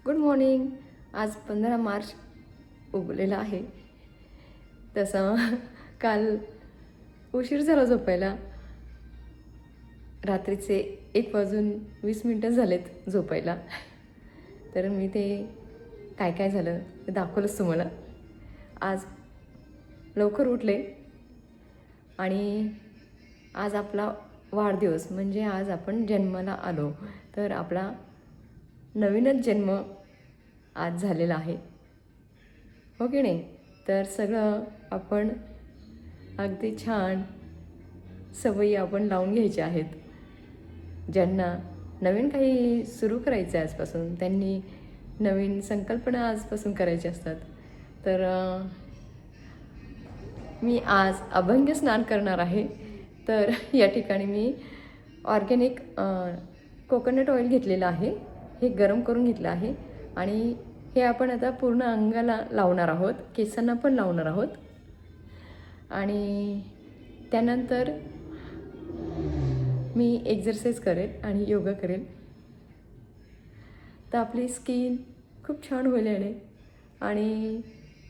Good morning. आज 15 मार्च उगवलेला आहे. तसं काल उशीर झाला झोपायला. रात्रीचे 1:20 झालेत झोपायला. तर मी ते काय काय झालं ते दाखवलंच तुम्हाला. आज लवकर उठले आणि आज आपला वाढदिवस, म्हणजे आज आपण जन्माला आलो. तर आपला नवीनच जन्म आज झालेला आहे, हो की नाही? तर सगळं आपण अगदी छान सवयी आपण लावून घ्यायच्या आहेत. ज्यांना नवीन काही सुरू करायचं आहे आजपासून, त्यांनी नवीन संकल्पना आजपासून करायच्या असतात. तर मी आज अभंग स्नान करणार आहे. तर या ठिकाणी मी ऑर्गॅनिक कोकोनट ऑइल घेतलेलं आहे. हे गरम करून घेतलं आहे आणि हे आपण आता पूर्ण अंगाला लावणार आहोत, केसांना पण लावणार आहोत. आणि त्यानंतर मी एक्झरसाईज करेल आणि योगा करेल. तर आपली स्किन खूप छान होईल याने. आणि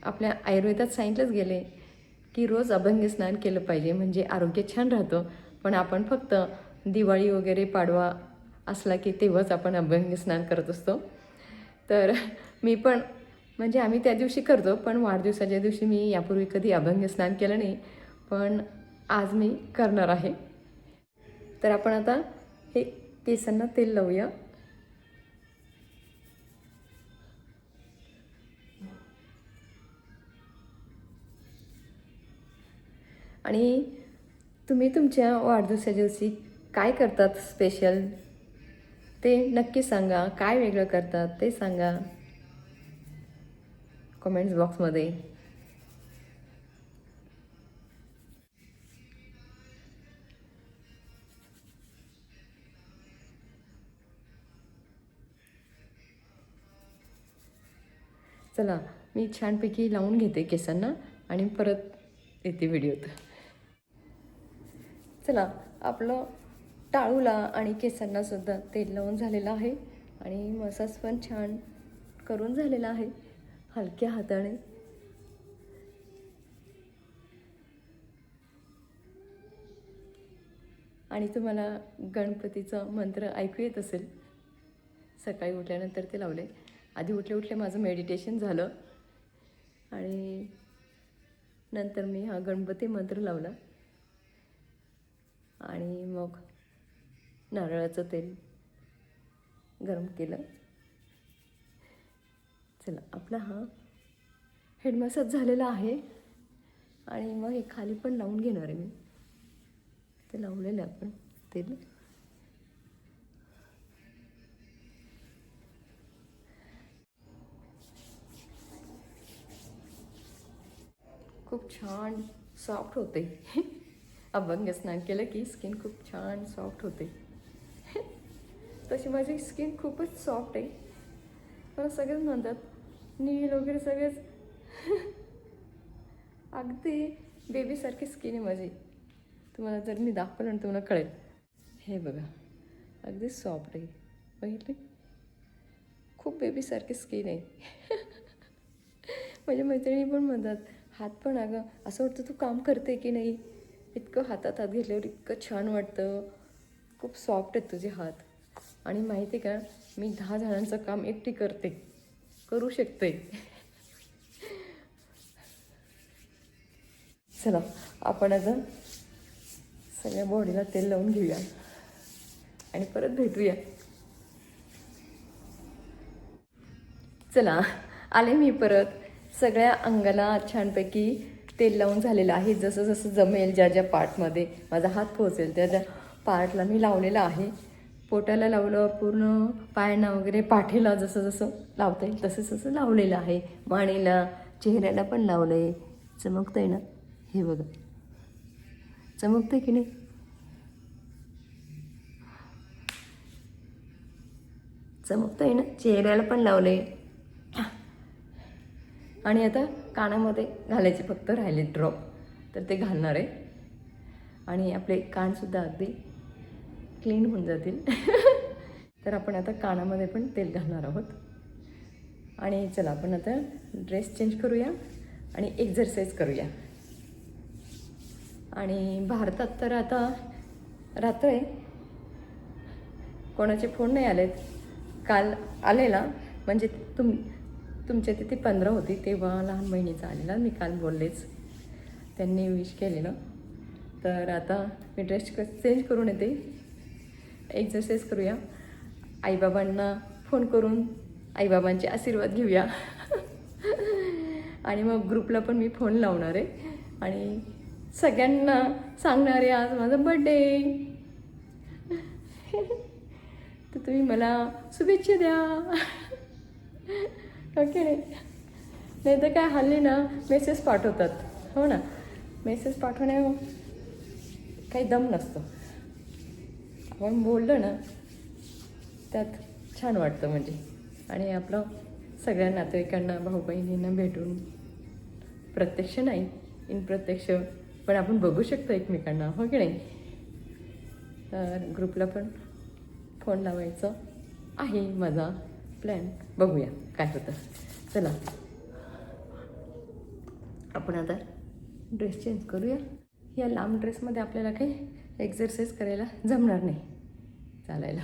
आपल्या आयुर्वेदात सांगितलंच गेले की रोज अभंग स्नान केलं पाहिजे, म्हणजे आरोग्य छान राहतं. पण आपण फक्त दिवाळी वगैरे पाडवा असला की तेव्हाच आपण अभंग स्नान करत असतो. तर मी पण म्हणजे आम्ही त्या दिवशी करतो, पण वाढदिवसाच्या दिवशी मी यापूर्वी कधी अभंग स्नान केलं नाही, पण आज मी करणार आहे. तर आपण आता हे केसांना तेल लावूया. आणि तुम्ही तुमच्या वाढदिवसाच्या दिवशी काय करतात स्पेशल ते नक्की सांगा. काय वेगळं करतात ते सांगा कमेंट्स बॉक्समध्ये. चला, मी छानपैकी लावून घेते केसांना आणि परत येते व्हिडिओत. चला, आपलं टाळूला आणि केसांना सुद्धा तेल लावून झालेलं आहे आणि मसाज पण छान करून झालेला आहे हलक्या हाताने. आणि तुम्हाला गणपतीचं मंत्र ऐकू येत असेल. सकाळी उठल्यानंतर ते लावले. आधी उठल्या उठल्या माझं मेडिटेशन झालं आणि नंतर मी हा गणपती मंत्र लावला आणि मग नारळाचं तेल गरम केलं. चला, आपला हा हेड मसाज झालेला आहे आणि मग हे खाली पण लावून घेणार आहे मी. ते लावलेलं आहे आपण तेल. खूप छान सॉफ्ट होते. अभंग स्नान केलं की स्किन खूप छान सॉफ्ट होते. तशी माझी स्किन खूपच सॉफ्ट आहे. मला सगळेच म्हणतात नील वगैरे सगळेच. अगदी बेबीसारखी स्किन आहे माझी. तुम्हाला जर मी दाखवलं ना तुम्हाला कळेल. हे बघा, अगदी सॉफ्ट आहे, बघितले? खूप बेबीसारखी स्किन आहे. माझ्या मैत्रिणी पण म्हणतात, हात पण अगं असं वाटतं तू काम करते की नाही. इतकं हातात हात घेतल्यावर इतकं छान वाटतं. खूप सॉफ्ट आहेत तुझे हात. आणि माहिती का, मी 10 जणांचं काम एकटी करू शकते. चला, आपण आता सगळ्या बॉडीला तेल लावून घेऊया आणि परत भेटूया. चला, आले मी परत. सगळ्या अंगाला छानपैकी तेल लावून झालेलं आहे. जसं जसं जमेल, ज्या ज्या पार्टमध्ये माझा हात पोहोचेल त्या त्या पार्टला मी लावलेलं आहे. पोटाला लावलं, पूर्ण पायांना वगैरे, पाठीला जसं जसं लावता येईल तसं तसं लावलेलं आहे. मानेला, चेहऱ्याला पण लावलं आहे. चमकतं आहे ना, हे बघा, चमकतं की नाही? चमकतं आहे ना. चेहऱ्याला पण लावलं आहे. आणि आता कानामध्ये घालायचे फक्त राहिले ड्रॉप, तर ते घालणार आहे. आणि आपले कानसुद्धा अगदी क्लीन होऊन जातील. तर आपण आता कानामध्ये पण तेल घालणार आहोत. आणि चला आपण आता ड्रेस चेंज करूया आणि एक्झरसाईज करूया. आणि भारतात तर आता रात्र आहे, कोणाचे फोन नाही आलेत. काल आलेला म्हणजे तुमच्या तिथे 15 होती तेव्हा लहान बहिणीचा आलेला, मी काल बोललेच, त्यांनी विश केलेलं. तर आता मी ड्रेस चेंज करून येते, एक्झरसाईज करूया, आईबाबांना फोन करून आईबाबांचे आशीर्वाद घेऊया आणि मग ग्रुपला पण मी फोन लावणार आहे आणि सगळ्यांना सांगणार आहे आज माझा बड्डे. तर तुम्ही मला शुभेच्छा द्या. ओके नाही तर काय हल्ली ना मेसेज पाठवतात, हो ना, मेसेज पाठवण्या काही दम नसतो. आपण बोललं ना त्यात छान वाटतं म्हणजे. आणि आपलं सगळ्या नातेवाईकांना भाऊ बहिणींना भेटून, प्रत्यक्ष नाही इन प्रत्यक्ष पण आपण बघू शकतो एकमेकांना, हो की नाही. तर ग्रुपला पण फोन लावायचं आहे माझा प्लॅन, बघूया काय होतं. चला आपण आता ड्रेस चेंज करूया. या लांब ड्रेसमध्ये आपल्याला काही एक्झरसाईज करायला जमणार नाही, चालायला.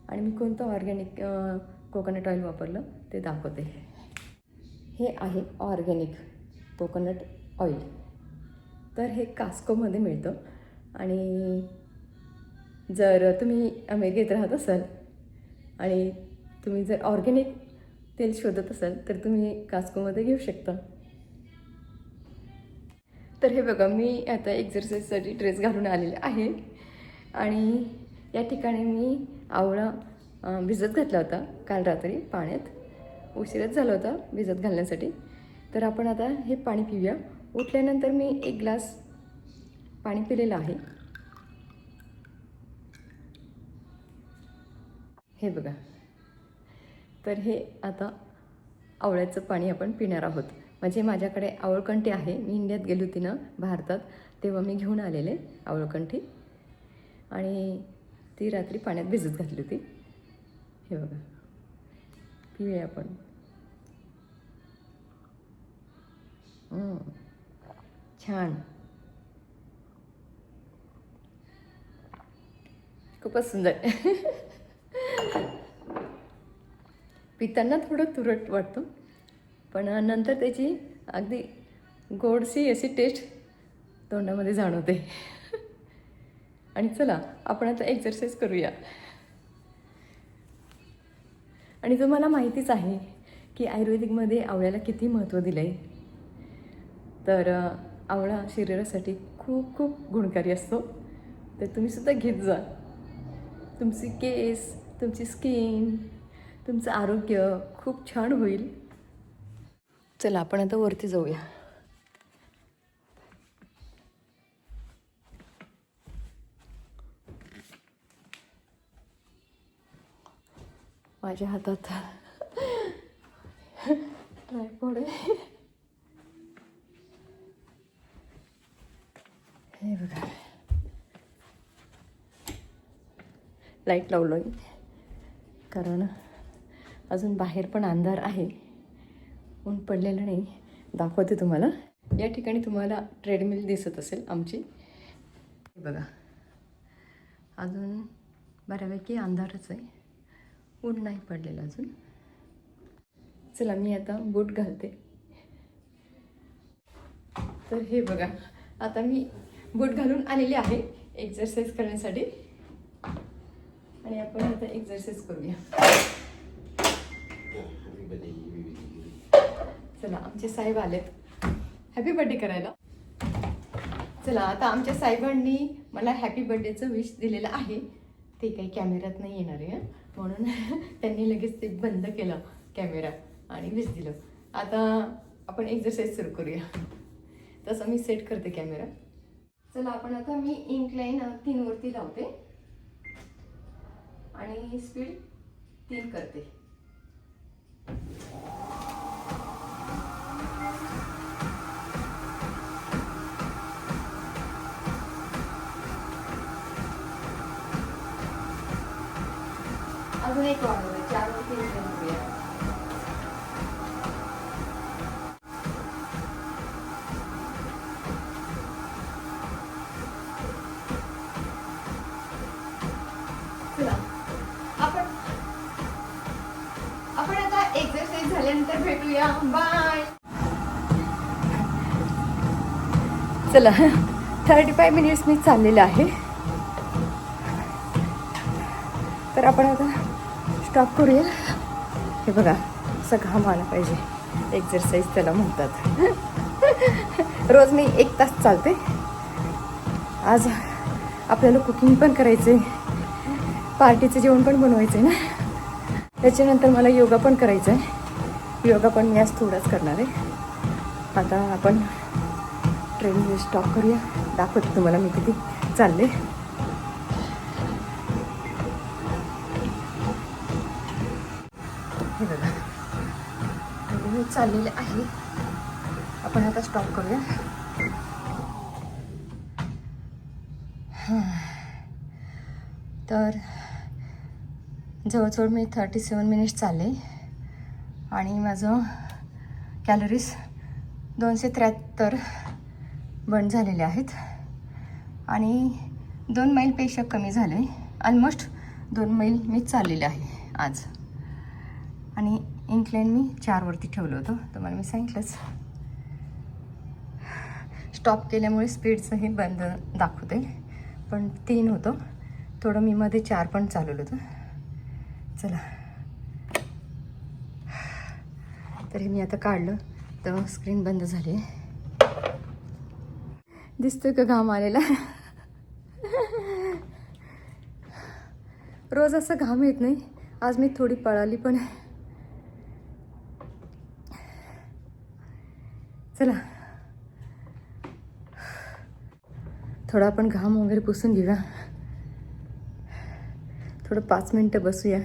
आणि मी कोणतं ऑर्गॅनिक कोकोनट ऑइल वापरलं ते दाखवते. हे आहे ऑर्गॅनिक कोकोनट ऑइल. तर हे कास्कोमध्ये मिळतं. आणि जर तुम्ही अमेरिकेत राहत असाल आणि तुम्ही जर ऑर्गॅनिक तेल शोधत असाल तर तुम्ही कास्कोमध्ये घेऊ शकता. तर हे बघा, मी आता एक्झरसाईजसाठी ड्रेस घालून आलेले आहे. आणि या ठिकाणी मी आवळा भिजत घातला होता काल रात्री पाण्यात, उशीरच झाला होता भिजत घालण्यासाठी. तर आपण आता हे पाणी पिऊया. उठल्यानंतर मी 1 ग्लास पाणी पिलेलं आहे. हे बघा, तर हे आता आवळ्याचं पाणी आपण पिणार आहोत. म्हणजे माझ्याकडे आवळकंठी आहे, मी इंडियात गेली होती ना भारतात तेव्हा मी घेऊन आलेले आवळकंठी आणि ती रात्री पाण्यात भिजत घातली होती. हे बघा, पिऊया आपण. छान, खूपच सुंदर. पिताना थोडं तुरट वाटतं पण नंतर त्याची अगदी गोडशी अशी टेस्ट तोंडामध्ये जाणवते. आणि चला आपण आता एक्झरसाईज करूया. आणि तुम्हाला माहितीच आहे की आयुर्वेदिकमध्ये आवळ्याला किती महत्त्व दिलं आहे. तर आवळा शरीरासाठी खूप खूप गुणकारी असतो. तर तुम्हीसुद्धा घेत जा. तुमची केस, तुमची स्किन, तुमचं आरोग्य खूप छान होईल. चला आपण आता वरती जाऊया. माझ्या हातात ट्रायपॉड आहे. हे बघा, लाईट लावलो आहे कारण अजून बाहेर पण अंधार आहे, ऊन पडलेलं नाही. दाखवते तुम्हाला. या ठिकाणी तुम्हाला ट्रेडमिल दिसत असेल आमची. बघा, अजून बऱ्यापैकी अंधारच आहे, ऊन नाही पडलेलं अजून. चला मी आता बूट घालते. तर हे बघा, आता मी बूट घालून आलेले आहे एक्झरसाईज करण्यासाठी. आणि आपण आता एक्झरसाईज करूया. चला आमचे साहेब आलेत हॅपी बर्थडे करायला. चला आता आमच्या साहेबांनी मला हॅपी बर्थडेचं विश दिलेलं आहे. ते काही कॅमेऱ्यात नाही येणार आहे म्हणून त्यांनी लगेच ते बंद केलं कॅमेरा आणि विश दिलं. आता आपण एक्झरसाईज सुरू करूया. तसं मी सेट करते कॅमेरा. चला आपण आता मी इन्क्लाइन 3 वरती लावते आणि स्पीड 3 करते. अजून एक वाढवलं 4 वरती करूया. चला आपण आता एक्सरसाइज झाल्यानंतर भेटूया. बाय. चला 35 मिनिट्स मी चाललेलं आहे. तर आपण आता स्टॉप करूया. हे बघा असं घाम आला पाहिजे, एक्सरसाइज त्याला म्हणतात. रोज मी 1 तास चालते. आज आपल्याला कुकिंग पण करायचे, पार्टीचं जेवण पण बनवायचं आहे ना. त्याच्यानंतर मला योगा पण करायचा आहे. योगा पण मी आज थोडाच करणार आहे. आता आपण ट्रेनमध्ये स्टॉप करूया. दाखवते तुम्हाला मी किती चालले. हे बघा मी चाललेले आहे. आपण आता स्टॉप करूया. तर जवळजवळ मी 37 मिनिट्स चालले आणि माझं कॅलरीज 273 बर्न झालेले आहेत आणि 2 मैलपेक्षा कमी झाले. ऑलमोस्ट 2 मैल मी चाललेले आहे आज. आणि इन्क्लाइन मी 4 वरती ठेवलं होतं, तुम्हाला मी सांगितलंच. स्टॉप केल्यामुळे स्पीडचंही बंद दाखवते, पण 3 होतं. थोडं मी मध्ये 4 पण चालवलं होतं. चला तर हे मी आता काढलं तर स्क्रीन बंद झाली. दिसतोय का घाम आलेला? रोज असं घाम येत नाही. आज मी थोडी पळाली पण. चला थोडा आपण घाम वगैरे पुसून घेऊया. थोडं 5 मिनटं बसूया.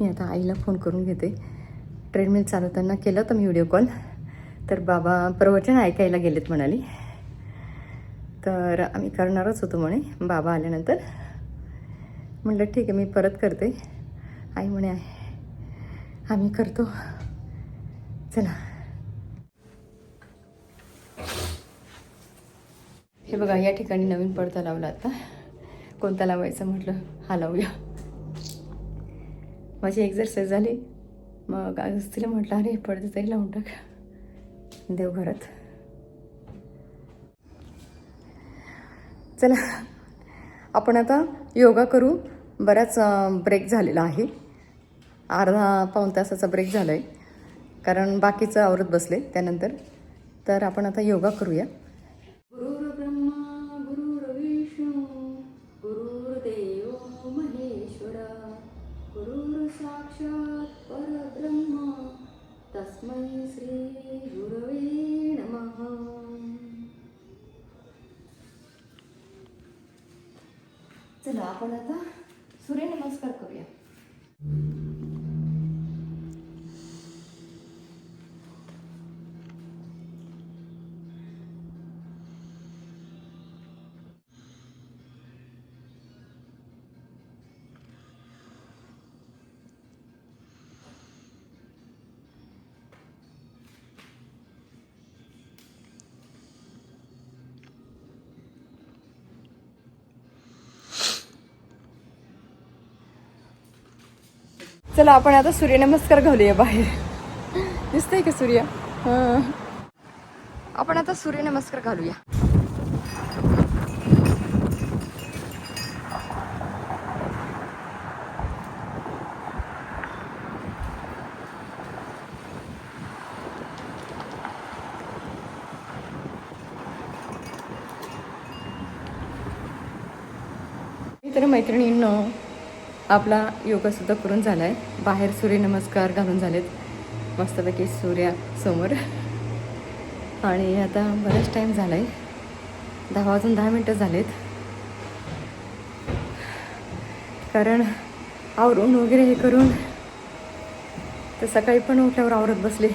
मी आता आईला फोन करून घेते. ट्रेडमिल चालवताना केलं तर मी व्हिडिओ कॉल, तर बाबा प्रवचन ऐकायला गेलेत म्हणाली. तर आम्ही करणारच होतो म्हणे बाबा आल्यानंतर. म्हटलं ठीक आहे मी परत करते. आई म्हणे आम्ही करतो. चला हे बघा या ठिकाणी नवीन पडदा लावला. आता कोणता लावायचा म्हटलं हा लावूया. माझी एक्सरसाइज झाली. मग आज तिला म्हटलं अरे पडदे तरी लावून टाक देवघरात. चला आपण आता योगा करू. बराच ब्रेक झालेला आहे. अर्धा पाऊण तासाचा ब्रेक झाला आहे, कारण बाकीचं आवरत बसले त्यानंतर. तर आपण आता योगा करूया. गुरुर् ब्रह्मा गुरुर्विष्णू गुरुर्देव महेश्वरा गुरुर् साक्षात परब्रह्म तस्मै श्री गुरवे नमः. चला आपण आता सूर्यनमस्कार करूया. चला आपण आता सूर्यनमस्कार घालूया बाहेर. दिसतंय का सूर्य? आपण आता सूर्यनमस्कार घालूया. तर मैत्रिणींनो आपला योगासुद्धा करून झाला आहे. बाहेर सूर्यनमस्कार घालून झालेत मस्तपैकी सूर्यासमोर. आणि आता बराच टाईम झाला आहे. 10 वाजून 10 मिनटं झालेत. कारण आवरून वगैरे हे करून तर सकाळी पण उठल्यावर आवरत बसले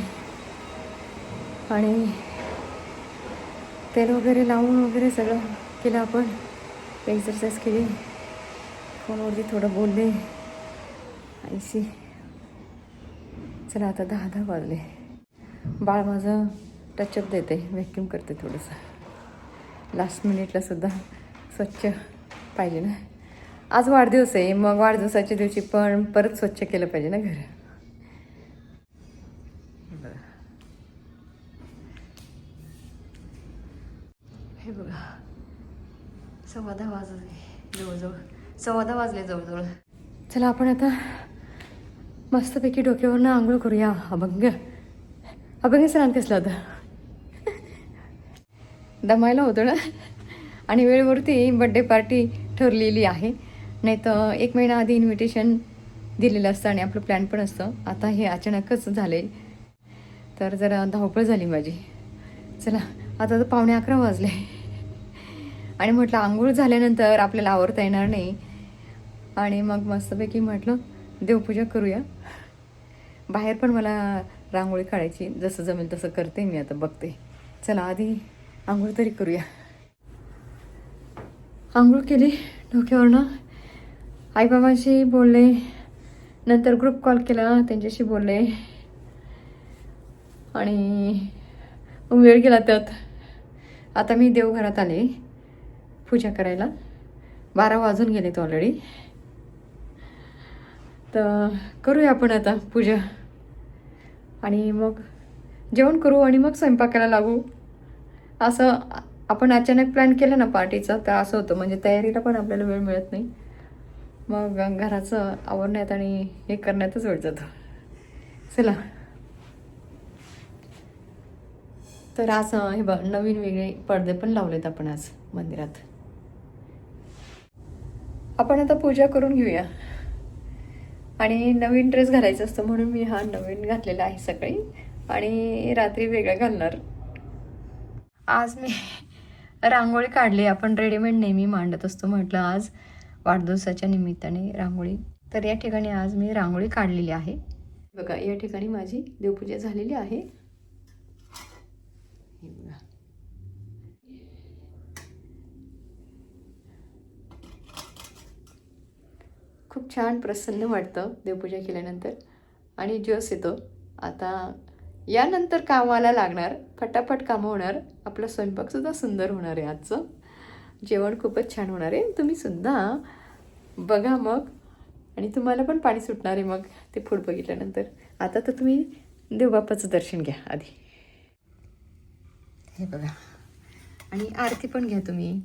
आणि तेल वगैरे लावून वगैरे सगळं केलं. आपण एक्सरसाइज केली. फोनवरती थोडं बोलले आईशी. चला आता 10 वाजले. बाळ माझं टचअप देते, व्हॅक्यूम करते थोडंसं. लास्ट मिनिटला सुद्धा स्वच्छ पाहिजे ना. आज वाढदिवस आहे, मग वाढदिवसाच्या दिवशी पण परत स्वच्छ केलं पाहिजे ना घर. हे बघा 10:15 वाजले जवळजवळ, 10:15 वाजले जवळजवळ. चला आपण आता मस्तपैकी डोक्यावरनं आंघोळ करूया. अभंग स्नान कसलं होतं, दमायला होतं ना. आणि वेळेवरती बड्डे पार्टी ठरलेली आहे, नाही तर 1 महिना आधी इन्व्हिटेशन दिलेलं असतं आणि आपलं प्लॅन पण असतं. आता हे अचानकच झाले, तर जरा धावपळ झाली माझी. चला आता तर 11:15 वाजले आणि म्हटलं आंघोळ झाल्यानंतर आपल्याला आवरता येणार नाही, आणि मग मस्तपैकी म्हटलं देवपूजा करूया. बाहेर पण मला रांगोळी काढायची, जसं जमेल तसं करते मी, आता बघते. चला आधी आंघोळ तरी करूया. आंघोळ केली डोक्यावरनं, आईबाबांशी बोलले, नंतर ग्रुप कॉल केला त्यांच्याशी बोलले, आणि वेळ गेला त्यात. आता मी देवघरात आले पूजा करायला. 12 वाजून गेलेत ऑलरेडी. तर करूया आपण आता पूजा, आणि मग जेवण करू आणि मग स्वयंपाकाला लागू. असं आपण अचानक प्लॅन केलं ना पार्टीचा, तर असं होतं, म्हणजे तयारीला पण आपल्याला वेळ मिळत नाही. मग घराचं आवरण्यात आणि हे करण्यातच वेळ जातो. चला तर आज हे बघ नवीन वेगळे पडदे पण लावलेत आपण आज मंदिरात. आपण आता पूजा करून घेऊया. आणि नवीन ड्रेस घालायचा असतो म्हणून मी हा नवीन घातलेला आहे सकाळी, आणि रात्री वेगळा घालणार. आज मी रांगोळी काढली. आपण रेडीमेड नेहमी मांडत असतो, म्हटलं आज वाढदिवसाच्या निमित्ताने रांगोळी. तर या ठिकाणी आज मी रांगोळी काढलेली आहे. बघा या ठिकाणी माझी देवपूजा झालेली आहे. हे बघा, खूप छान प्रसन्न वाटतं देवपूजा केल्यानंतर, आणि जोश येतो. आता यानंतर कामाला लागणार, फटाफट कामं होणार. आपला स्वयंपाकसुद्धा सुंदर होणार आहे. आजचं जेवण खूपच छान होणार आहे. तुम्ही सुद्धा बघा मग, आणि तुम्हाला पण पाणी सुटणार आहे मग ते फूड बघितल्यानंतर. आता तर तुम्ही देवबाप्पाचं दर्शन घ्या आधी. हे बघा, आणि आरती पण घ्या तुम्ही.